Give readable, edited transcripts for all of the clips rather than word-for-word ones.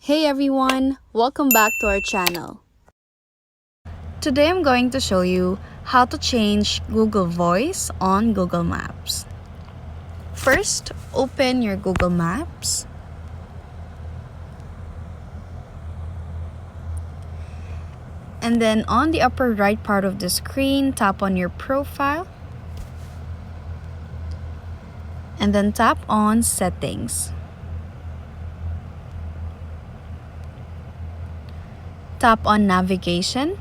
Hey everyone, welcome back to our channel. Today I'm going to show you how to change Google Voice on Google Maps. First, open your Google Maps. And then on the upper right part of the screen, tap on your profile. And then tap on Settings. Tap on Navigation.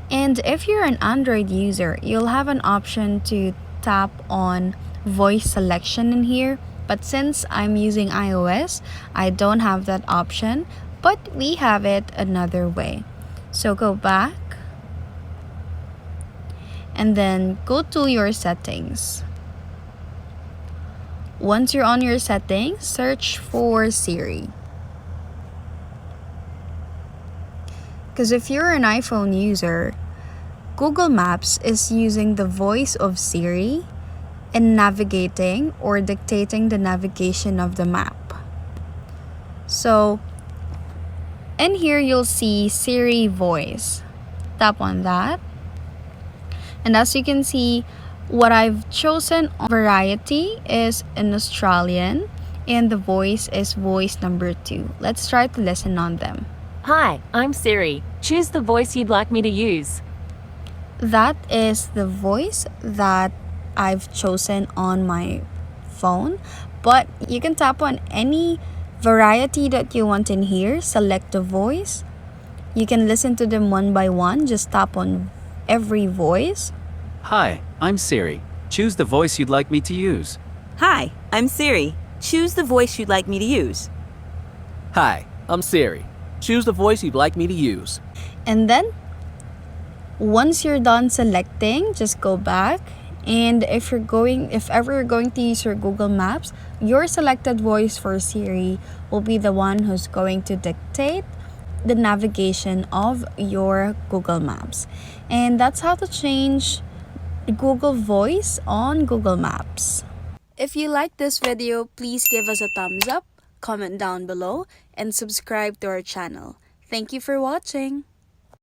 And if you're an Android user, you'll have an option to tap on voice selection in here. But since I'm using iOS, I don't have that option, but we have it another way. So go back and then go to your settings. Once you're on your settings, search for Siri. Because if you're an iPhone user, Google Maps is using the voice of Siri in navigating or dictating the navigation of the map. So, in here you'll see Siri voice. Tap on that. And as you can see, what I've chosen on variety is in Australian, and the voice is voice number 2. Let's try to listen on them. Hi, I'm Siri. Choose the voice you'd like me to use. That is the voice that I've chosen on my phone, but you can tap on any variety that you want in here, select the voice. You can listen to them one by one, just tap on every voice. Hi, I'm Siri. Choose the voice you'd like me to use. Hi, I'm Siri. Choose the voice you'd like me to use. Hi, I'm Siri. Choose the voice you'd like me to use. And then, once you're done selecting, just go back. And if ever you're going to use your Google Maps, your selected voice for Siri will be the one who's going to dictate the navigation of your Google Maps. And that's how to change Google Voice on Google Maps. If you like this video, please give us a thumbs up, comment down below, and subscribe to our channel. Thank you for watching.